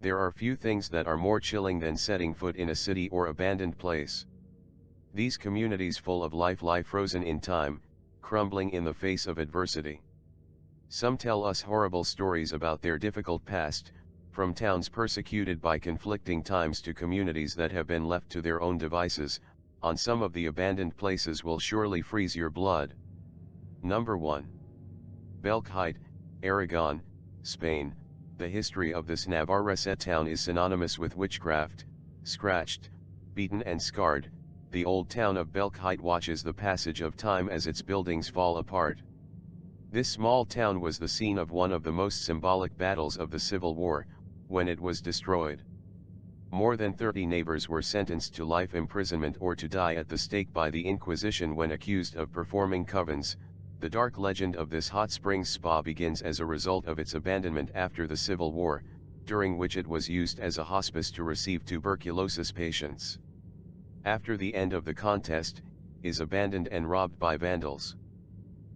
There are few things that are more chilling than setting foot in a city or abandoned place. These communities full of life lie frozen in time, crumbling in the face of adversity. Some tell us horrible stories about their difficult past, from towns persecuted by conflicting times to communities that have been left to their own devices. On some of the abandoned places will surely freeze your blood. Number 1. Belchite, Aragon, Spain. The history of this Navarrese town is synonymous with witchcraft. Scratched, beaten and scarred, the old town of Belchite watches the passage of time as its buildings fall apart. This small town was the scene of one of the most symbolic battles of the Civil War, when it was destroyed. More than 30 neighbors were sentenced to life imprisonment or to die at the stake by the Inquisition when accused of performing covens. The dark legend of this hot springs spa begins as a result of its abandonment after the Civil War, during which it was used as a hospice to receive tuberculosis patients. After the end of the contest, is abandoned and robbed by vandals.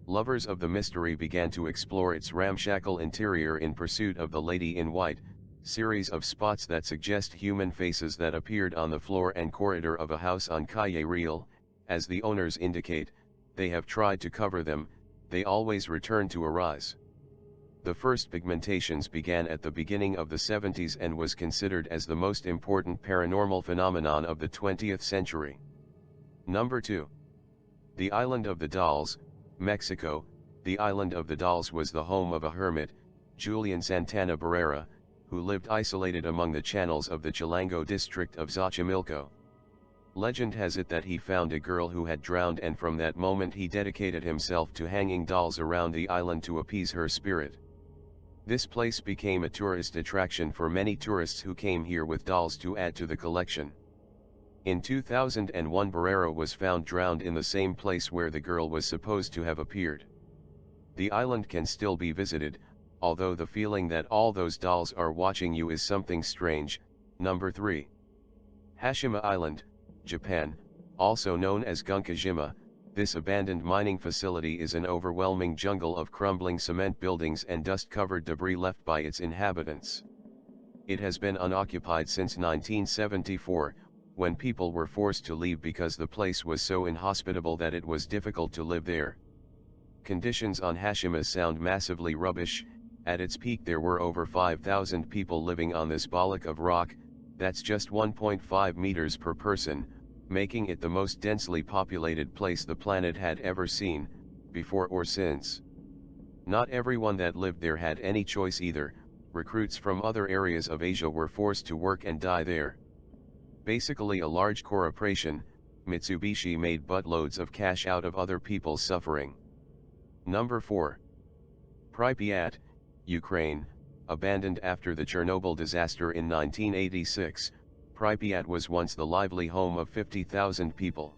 Lovers of the mystery began to explore its ramshackle interior in pursuit of the Lady in White, series of spots that suggest human faces that appeared on the floor and corridor of a house on Calle Real. As the owners indicate, they have tried to cover them, they always return to arise. The first pigmentations began at the beginning of the 70s and was considered as the most important paranormal phenomenon of the 20th century. Number 2. The Island of the Dolls, Mexico. The Island of the Dolls was the home of a hermit, Julian Santana Barrera, who lived isolated among the channels of the Chilango district of Xochimilco. Legend has it that he found a girl who had drowned, and from that moment he dedicated himself to hanging dolls around the island to appease her spirit. This place became a tourist attraction for many tourists who came here with dolls to add to the collection. In 2001, Barrera was found drowned in the same place where the girl was supposed to have appeared. The island can still be visited, although the feeling that all those dolls are watching you is something strange. Number 3. Hashima Island, Japan, also known as Gunkajima. This abandoned mining facility is an overwhelming jungle of crumbling cement buildings and dust-covered debris left by its inhabitants. It has been unoccupied since 1974, when people were forced to leave because the place was so inhospitable that it was difficult to live there. Conditions on Hashima sound massively rubbish. At its peak there were over 5,000 people living on this bollock of rock. That's just 1.5 meters per person, making it the most densely populated place the planet had ever seen, before or since. Not everyone that lived there had any choice either. Recruits from other areas of Asia were forced to work and die there. Basically a large corporation, Mitsubishi made buttloads of cash out of other people's suffering. Number 4. Pripyat, Ukraine. Abandoned after the Chernobyl disaster in 1986, Pripyat was once the lively home of 50,000 people.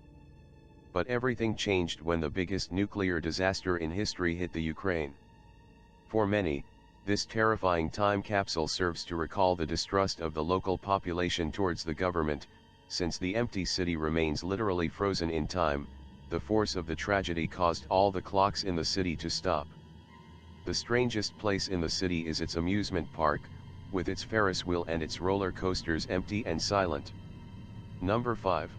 But everything changed when the biggest nuclear disaster in history hit the Ukraine. For many, this terrifying time capsule serves to recall the distrust of the local population towards the government. Since the empty city remains literally frozen in time, the force of the tragedy caused all the clocks in the city to stop. The strangest place in the city is its amusement park, with its Ferris wheel and its roller coasters empty and silent. Number 5.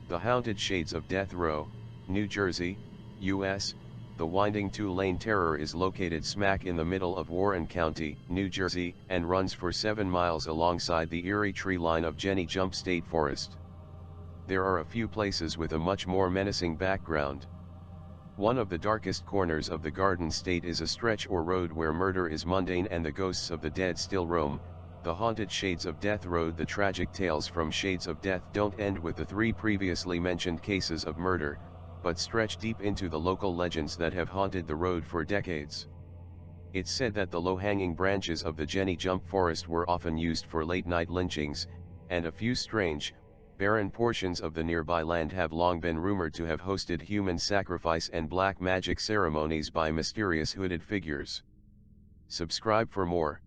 The Haunted Shades of Death Row, New Jersey, U.S. The winding two-lane terror is located smack in the middle of Warren County, New Jersey, and runs for 7 miles alongside the eerie tree line of Jenny Jump State Forest. There are a few places with a much more menacing background. One of the darkest corners of the Garden State is a stretch or road where murder is mundane and the ghosts of the dead still roam. The Haunted Shades of Death Road. The tragic tales from Shades of Death don't end with the 3 previously mentioned cases of murder, but stretch deep into the local legends that have haunted the road for decades. It's said that the low-hanging branches of the Jenny Jump Forest were often used for late-night lynchings, and a few strange, barren portions of the nearby land have long been rumored to have hosted human sacrifice and black magic ceremonies by mysterious hooded figures. Subscribe for more.